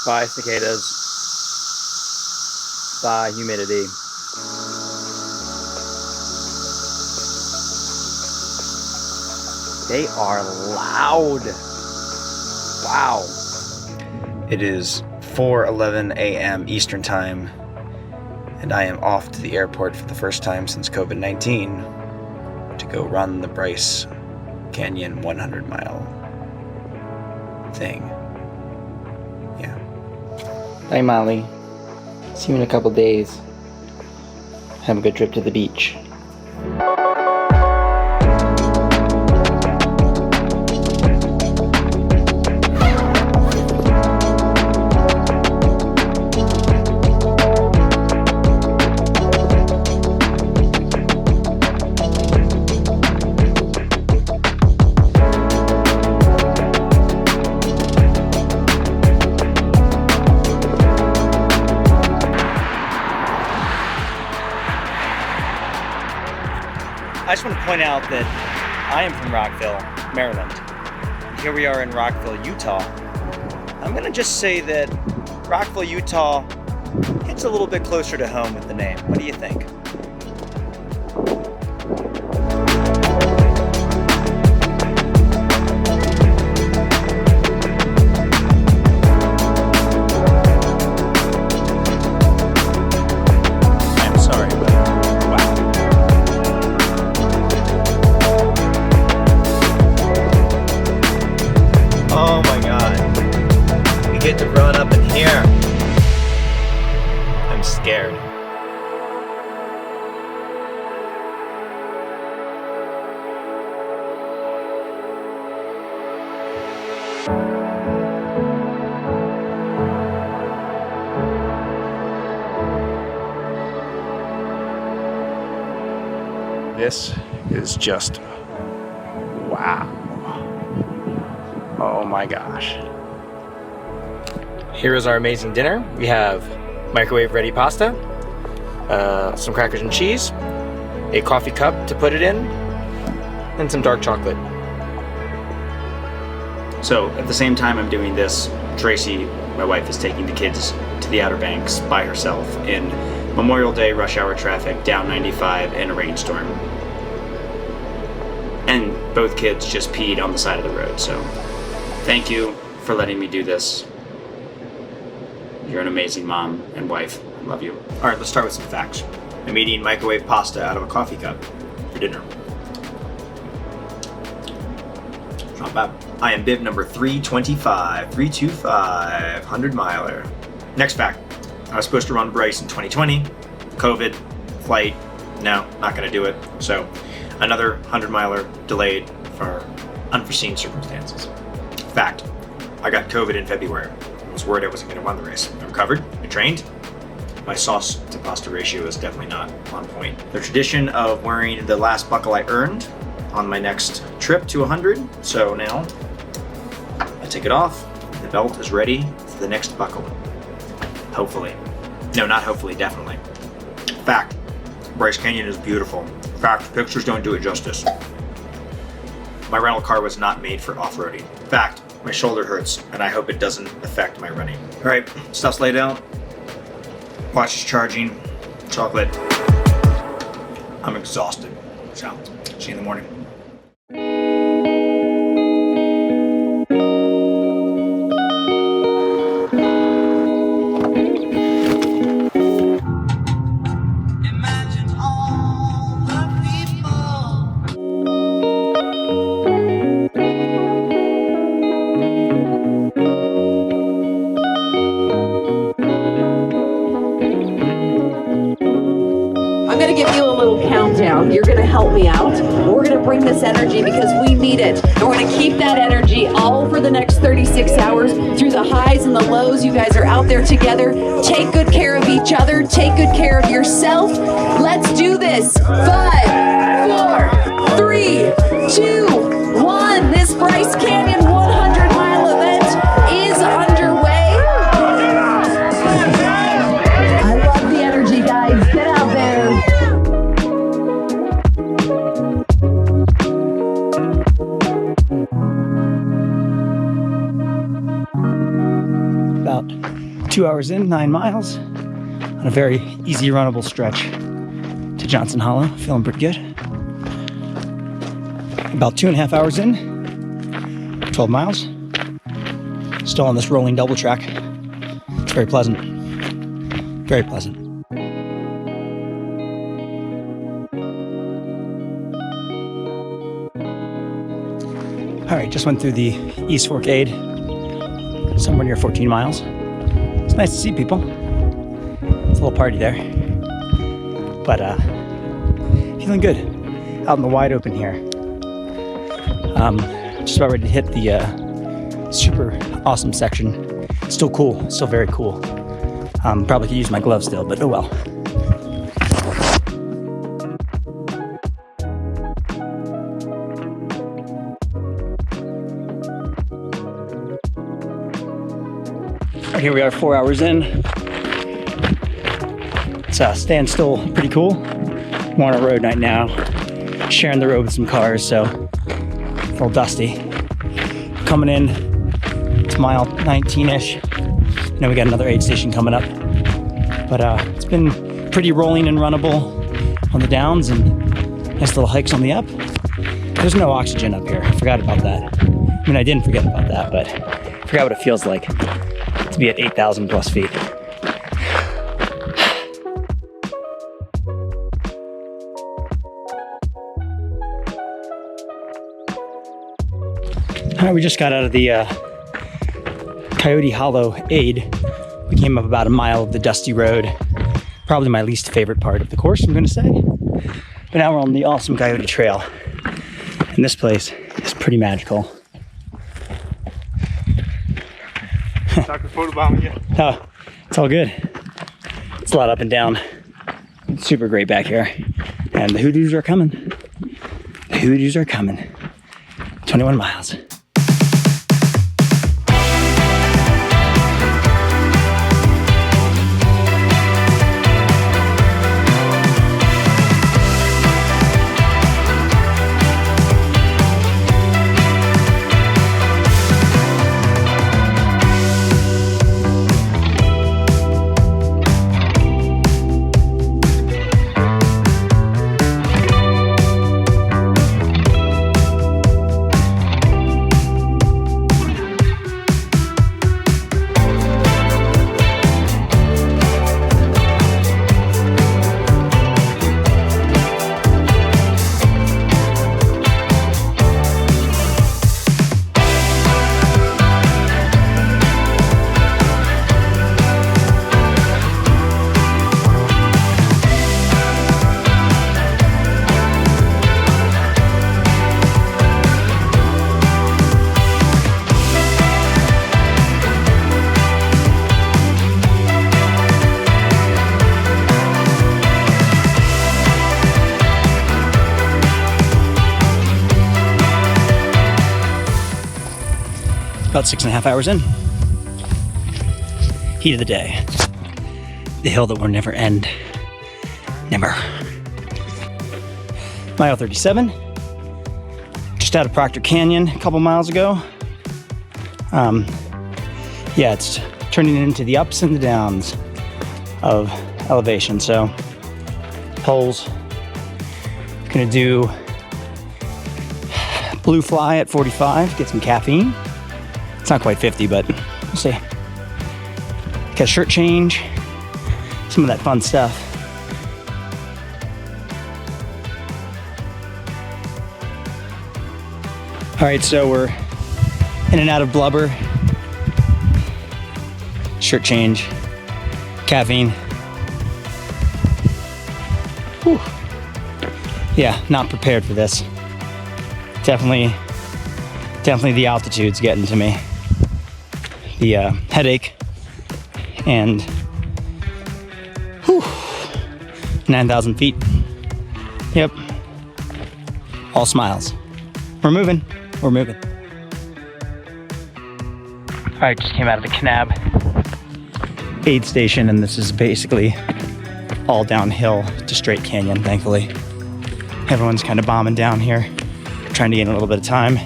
by cicadas, by humidity. They are loud. Wow. It is 4:11 a.m. Eastern Time, and I am off to the airport for the first time since COVID-19 to go run the Bryce Canyon 100-mile thing. Yeah. Bye, Molly. See you in a couple days. Have a good trip to the beach. I just want to point out that I am from Rockville, Maryland. Here we are in Rockville, Utah. I'm going to just say that Rockville, Utah hits a little bit closer to home with the name. What do you think? Get to run up in here. I'm scared. This is just wow. Oh my gosh. Here is our amazing dinner. We have microwave ready pasta, some crackers and cheese, a coffee cup to put it in, and some dark chocolate. So at the same time I'm doing this, Tracy, my wife, is taking the kids to the Outer Banks by herself in Memorial Day rush hour traffic, down 95 in a rainstorm. And both kids just peed on the side of the road, so thank you for letting me do this. You're an amazing mom and wife. I love you. All right, let's start with some facts. I'm eating microwave pasta out of a coffee cup for dinner. It's not bad. I am bib number 325, 100-miler. Next fact, I was supposed to run Bryce in 2020. COVID, flight, no, not gonna do it. So another 100-miler delayed for unforeseen circumstances. Fact, I got COVID in February. I was worried I wasn't going to run the race. I recovered, I trained. My sauce to pasta ratio is definitely not on point. The tradition of wearing the last buckle I earned on my next trip to 100. So now I take it off. The belt is ready for the next buckle. Hopefully. No, not hopefully, definitely. Fact, Bryce Canyon is beautiful. Fact, pictures don't do it justice. My rental car was not made for off-roading. Fact, my shoulder hurts, and I hope it doesn't affect my running. All right, stuff's laid out. Watch is charging. Chocolate. I'm exhausted. So, see you in the morning. Give you a little countdown. You're going to help me out. We're going to bring this energy because we need it. And we're going to keep that energy all for the next 36 hours through the highs and the lows. You guys are out there together. Take good care of each other. Take good care of yourself. Let's do this. 5, 4, 3, 2, 1. This Bryce Canyon 100-mile event is underway. I love the energy, guys. Get out there. About 2 hours in, 9 miles on a very easy runnable stretch to Johnson Hollow. Feeling pretty good. About 2.5 hours in, 12 miles. Still on this rolling double track. It's very pleasant. Very pleasant. All right, just went through the East Fork Aid, somewhere near 14 miles. It's nice to see people. It's a little party there. But feeling good out in the wide open here. Just about ready to hit the super awesome section. It's still cool, it's still very cool. Probably could use my gloves still, but oh well. All right, here we are 4 hours in. It's staying still pretty cool. We're on a road night now, sharing the road with some cars, so it's a little dusty. Coming in to mile 19-ish. And then we got another aid station coming up. But it's been pretty rolling and runnable on the downs and nice little hikes on the up. There's no oxygen up here. I forgot about that. I mean, I didn't forget about that, but I forgot what it feels like to be at 8,000 plus feet. All right, we just got out of the Coyote Hollow Aid. We came up about a mile of the dusty road. Probably my least favorite part of the course, I'm gonna say. But now we're on the awesome Coyote Trail. And this place is pretty magical. Dr. Photobomb, yeah. Oh, it's all good. It's a lot up and down. It's super great back here. And the hoodoos are coming. The hoodoos are coming. 21 miles. About 6.5 hours in. Heat of the day. The hill that will never end. Never. Mile 37. Just out of Proctor Canyon a couple miles ago. Yeah, it's turning into the ups and the downs of elevation. So, poles. Gonna do Blue Fly at 45, get some caffeine. It's not quite 50, but we'll see. Got a shirt change, some of that fun stuff. All right, so we're in and out of blubber. Shirt change, caffeine. Whew. Yeah, not prepared for this. Definitely the altitude's getting to me. The headache and 9,000 feet. Yep. All smiles. We're moving. We're moving. All right, just came out of the Kanab aid station, and this is basically all downhill to Straight Canyon, thankfully. Everyone's kind of bombing down here, trying to gain a little bit of time.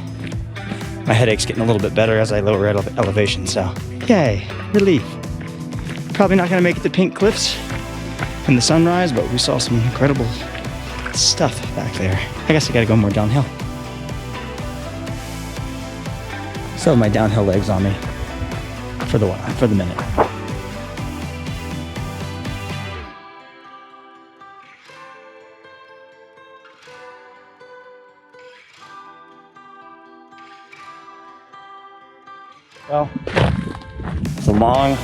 My headache's getting a little bit better as I lower elevation, so yay, relief. Probably not gonna make it to Pink Cliffs in the sunrise, but we saw some incredible stuff back there. I guess I gotta go more downhill. Still have my downhill legs on me for the minute. Well, it's a long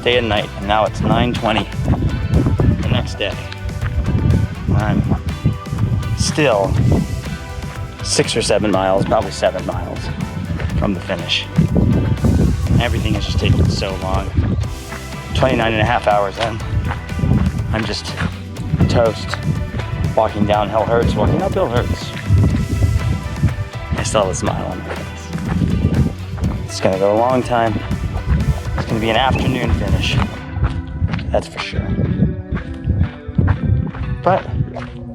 day and night, and now it's 9:20 the next day. I'm still 6 or 7 miles, probably 7 miles from the finish. Everything is just taking so long. 29 and a half hours in. I'm just toast. Walking downhill hurts, walking uphill hurts. I still have a smile on my face. It's gonna go a long time. It's gonna be an afternoon finish. That's for sure. But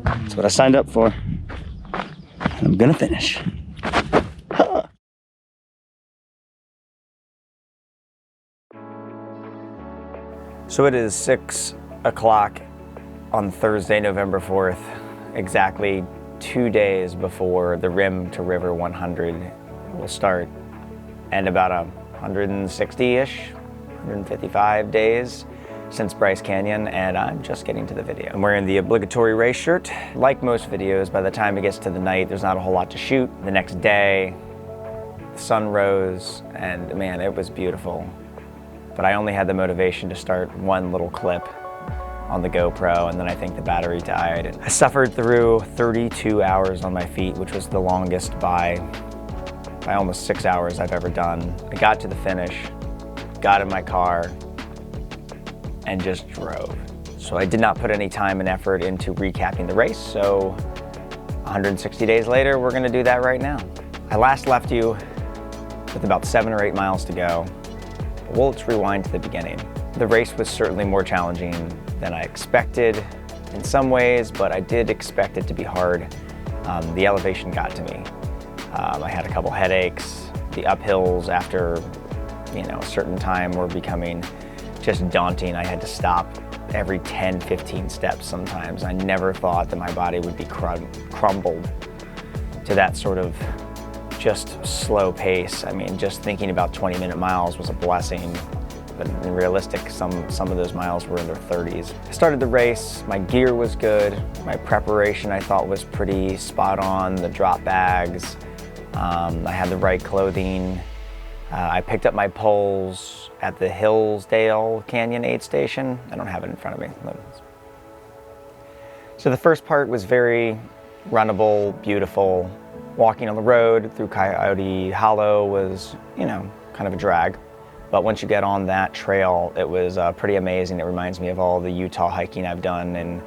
that's what I signed up for. And I'm gonna finish. So it is 6 o'clock on Thursday, November 4th, exactly 2 days before the Rim to River 100 will start, and about 160-ish, 155 days since Bryce Canyon, and I'm just getting to the video. I'm wearing the obligatory race shirt. Like most videos, by the time it gets to the night, there's not a whole lot to shoot. The next day, the sun rose, and man, it was beautiful. But I only had the motivation to start one little clip on the GoPro, and then I think the battery died. And I suffered through 32 hours on my feet, which was the longest by almost 6 hours I've ever done. I got to the finish, got in my car, and just drove. So I did not put any time and effort into recapping the race, so 160 days later, we're gonna do that right now. I last left you with about 7 or 8 miles to go. Well, let's rewind to the beginning. The race was certainly more challenging than I expected in some ways, but I did expect it to be hard. The elevation got to me. I had a couple headaches. The uphills after, a certain time were becoming just daunting. I had to stop every 10, 15 steps sometimes. I never thought that my body would be crumbled to that sort of just slow pace. I mean, just thinking about 20-minute miles was a blessing, but in realistic, some of those miles were in their 30s. I started the race, my gear was good, my preparation I thought was pretty spot on, the drop bags, I had the right clothing. I picked up my poles at the Hillsdale Canyon aid station. I don't have it in front of me. So the first part was very runnable, beautiful. Walking on the road through Coyote Hollow was, kind of a drag. But once you get on that trail, it was pretty amazing. It reminds me of all the Utah hiking I've done and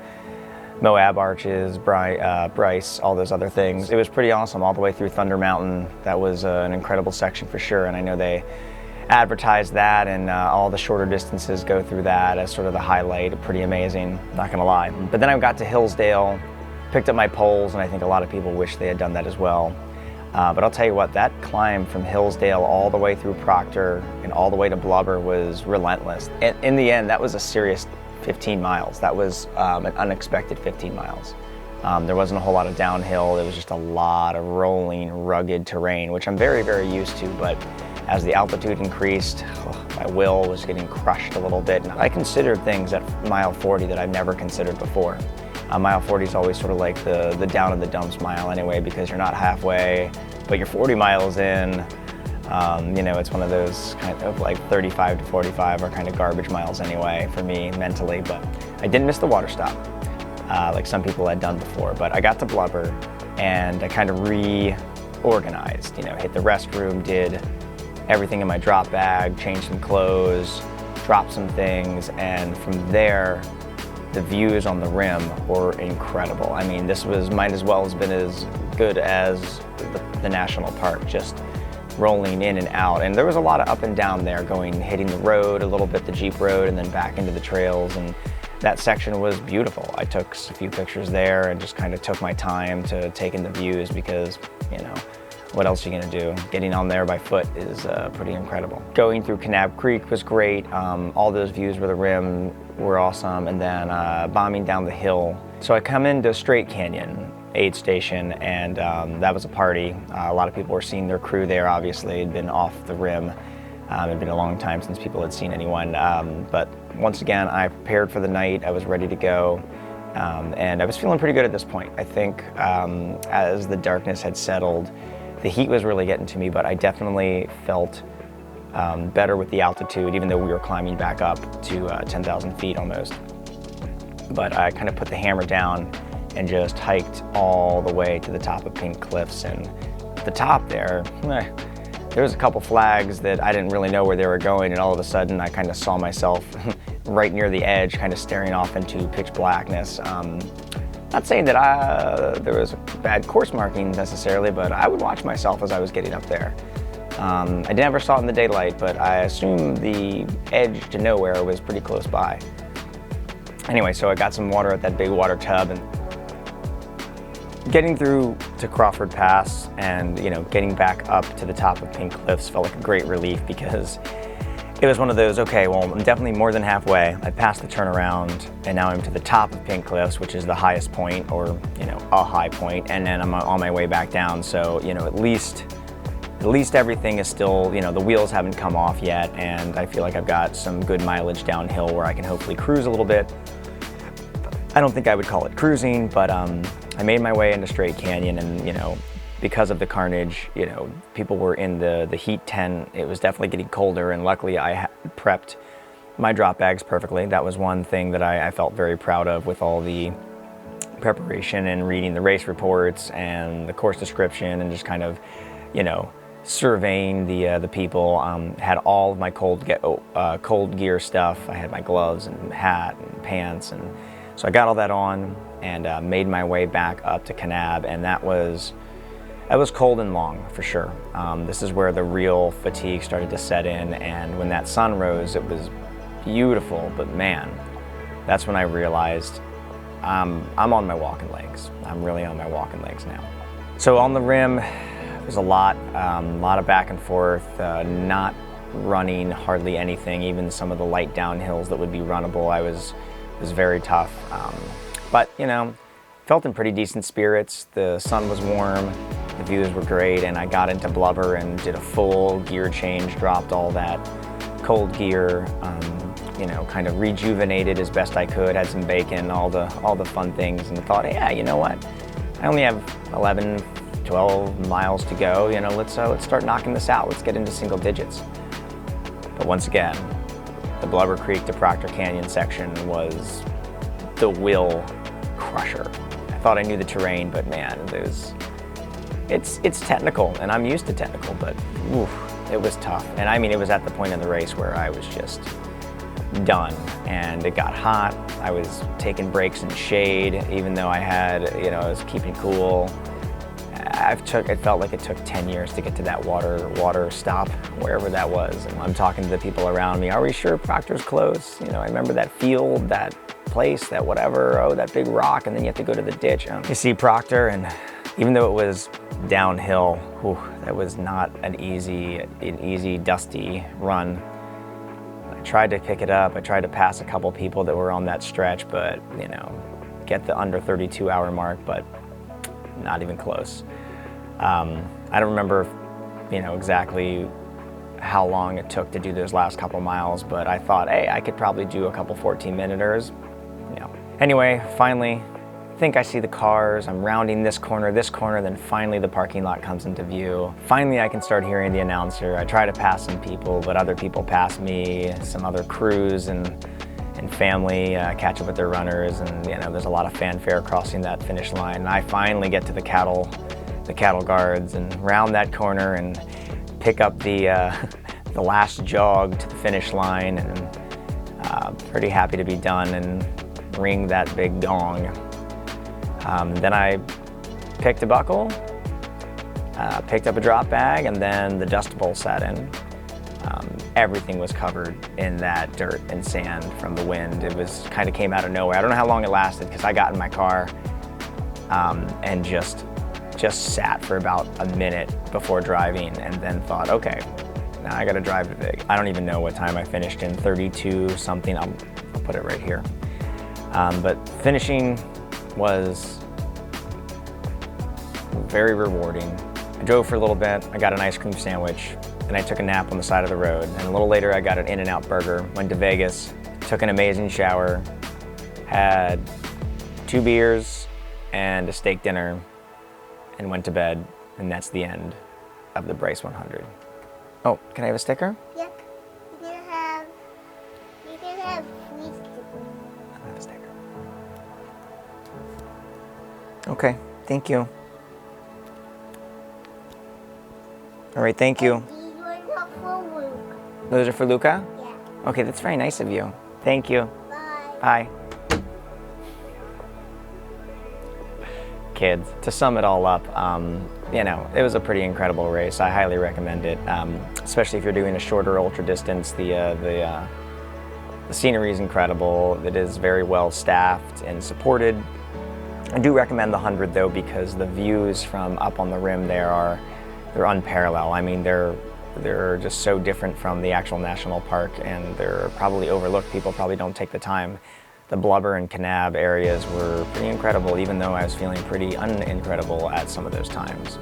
Moab Arches, Bryce, all those other things. It was pretty awesome all the way through Thunder Mountain. That was an incredible section for sure. And I know they advertise that, and all the shorter distances go through that as sort of the highlight. Pretty amazing, not gonna lie. But then I got to Hillsdale, picked up my poles, and I think a lot of people wish they had done that as well. But I'll tell you what, that climb from Hillsdale all the way through Proctor and all the way to Blubber was relentless. In the end, that was a serious 15 miles. That was an unexpected 15 miles. There wasn't a whole lot of downhill. There was just a lot of rolling, rugged terrain, which I'm very, very used to. But as the altitude increased, my will was getting crushed a little bit. And I considered things at mile 40 that I've never considered before. Mile 40 is always sort of like the down in the dumps mile anyway, because you're not halfway, but you're 40 miles in. It's one of those kind of like 35 to 45 are kind of garbage miles anyway for me mentally, but I didn't miss the water stop like some people had done before. But I got to Blubber and I kind of reorganized, hit the restroom, did everything in my drop bag, changed some clothes, dropped some things, and from there, the views on the rim were incredible. I mean, this might as well have been as good as the national park, just rolling in and out. And there was a lot of up and down there, hitting the road a little bit, the Jeep road, and then back into the trails. And that section was beautiful. I took a few pictures there and just kind of took my time to take in the views because, what else are you gonna do? Getting on there by foot is pretty incredible. Going through Kanab Creek was great. All those views with the rim were awesome. And then bombing down the hill. So I come into Straight Canyon aid station, and that was a party. A lot of people were seeing their crew there, obviously. It had been off the rim. It had been a long time since people had seen anyone. But once again, I prepared for the night. I was ready to go. And I was feeling pretty good at this point. I think as the darkness had settled, the heat was really getting to me, but I definitely felt better with the altitude, even though we were climbing back up to 10,000 feet almost. But I kind of put the hammer down and just hiked all the way to the top of Pink Cliffs. And at the top there was a couple flags that I didn't really know where they were going, and all of a sudden I kind of saw myself right near the edge, kind of staring off into pitch blackness. Not saying that there was bad course marking necessarily, but I would watch myself as I was getting up there. I never saw it in the daylight, but I assume the edge to nowhere was pretty close by. Anyway, so I got some water at that big water tub, and getting through to Crawford Pass and, you know, getting back up to the top of Pink Cliffs felt like a great relief, because it was one of those, okay, well, I'm definitely more than halfway. I passed the turnaround, and now I'm to the top of Pink Cliffs, which is the highest point, or, you know, a high point, and then I'm on my way back down. So, you know, at least everything is still, you know, the wheels haven't come off yet, and I feel like I've got some good mileage downhill where I can hopefully cruise a little bit. I don't think I would call it cruising, but I made my way into Straight Canyon, and, you know, because of the carnage, you know, people were in the heat tent. It was definitely getting colder, and luckily I had prepped my drop bags perfectly. That was one thing that I felt very proud of, with all the preparation and reading the race reports and the course description, and just kind of, you know, surveying the people. Had all of my cold gear stuff. I had my gloves and hat and pants, and so I got all that on and made my way back up to Kanab, and that was cold and long, for sure. This is where the real fatigue started to set in, and when that sun rose, it was beautiful, but man, that's when I realized I'm on my walking legs. I'm really on my walking legs now. So on the rim, there's a lot of back and forth, not running hardly anything, even some of the light downhills that would be runnable. It was very tough, but, you know, felt in pretty decent spirits. The sun was warm, the views were great, and I got into blubber and did a full gear change, dropped all that cold gear, you know, kind of rejuvenated as best I could, had some bacon, all the fun things, and thought, yeah, you know what? I only have 11, 12 miles to go, you know, let's start knocking this out. Let's get into single digits. But once again, the Blubber Creek to Proctor Canyon section was the will crusher. I thought I knew the terrain, but man, it's technical, and I'm used to technical, but oof, it was tough. And I mean, it was at the point in the race where I was just done, and it got hot. I was taking breaks in shade, even though I was keeping cool. It felt like it took 10 years to get to that water stop, wherever that was. And I'm talking to the people around me, are we sure Proctor's close? You know, I remember that field, that place, that whatever, oh, that big rock, and then you have to go to the ditch. You see Proctor, and even though it was downhill, whew, that was not an easy, dusty run. I tried to pick it up. I tried to pass a couple people that were on that stretch, but, you know, get the under 32-hour mark, but not even close. I don't remember, you know, exactly how long it took to do those last couple miles, but I thought, hey, I could probably do a couple 14-minuters. You know. Anyway, finally, I think I see the cars. I'm rounding this corner, then finally the parking lot comes into view. Finally, I can start hearing the announcer. I try to pass some people, but other people pass me, some other crews and family catch up with their runners, and, you know, there's a lot of fanfare crossing that finish line. And I finally get to the cattle guards and round that corner and pick up the last jog to the finish line, and pretty happy to be done and ring that big gong. Then I picked a buckle, picked up a drop bag, and then the Dust Bowl set in. Everything was covered in that dirt and sand from the wind. It was kind of came out of nowhere. I don't know how long it lasted, because I got in my car and just just sat for about a minute before driving and then thought, okay, now I gotta drive to Vig. I don't even know what time I finished in, 32 something, I'll put it right here. But finishing was very rewarding. I drove for a little bit, I got an ice cream sandwich, and I took a nap on the side of the road. And a little later I got an In-N-Out burger, went to Vegas, took an amazing shower, had 2 beers and a steak dinner, and went to bed, and that's the end of the Bryce 100. Oh, can I have a sticker? Yep. You can have free sticker. I'll have a sticker. Okay, thank you. All right, thank you. These ones are for Luke. Those are for Luca? Yeah. Okay, that's very nice of you. Thank you. Bye. Bye. Kids, to sum it all up, you know, it was a pretty incredible race. I highly recommend it, especially if you're doing a shorter ultra distance. The scenery is incredible. It is very well staffed and supported. I do recommend the 100 though, because the views from up on the rim there they're unparalleled. I mean, they're just so different from the actual national park, and they're probably overlooked. People probably don't take the time. The Blubber and Kanab areas were pretty incredible, even though I was feeling pretty unincredible at some of those times.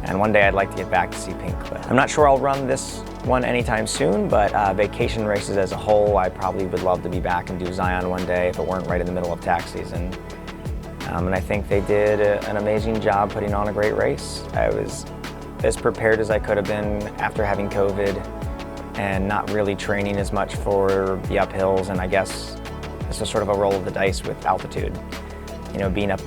And one day I'd like to get back to see Pink Cliff. I'm not sure I'll run this one anytime soon, but vacation races as a whole, I probably would love to be back and do Zion one day if it weren't right in the middle of tax season. And I think they did an amazing job putting on a great race. I was as prepared as I could have been after having COVID and not really training as much for the uphills, and I guess this was sort of a roll of the dice with altitude. You know, being up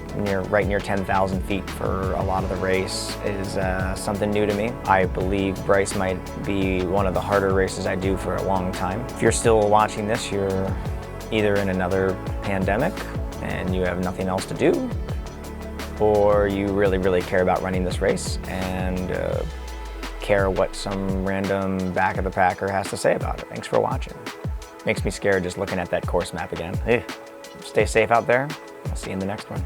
right near 10,000 feet for a lot of the race is something new to me. I believe Bryce might be one of the harder races I do for a long time. If you're still watching this, you're either in another pandemic and you have nothing else to do, or you really, really care about running this race and care what some random back of the packer has to say about it. Thanks for watching. Makes me scared just looking at that course map again. Stay safe out there. I'll see you in the next one.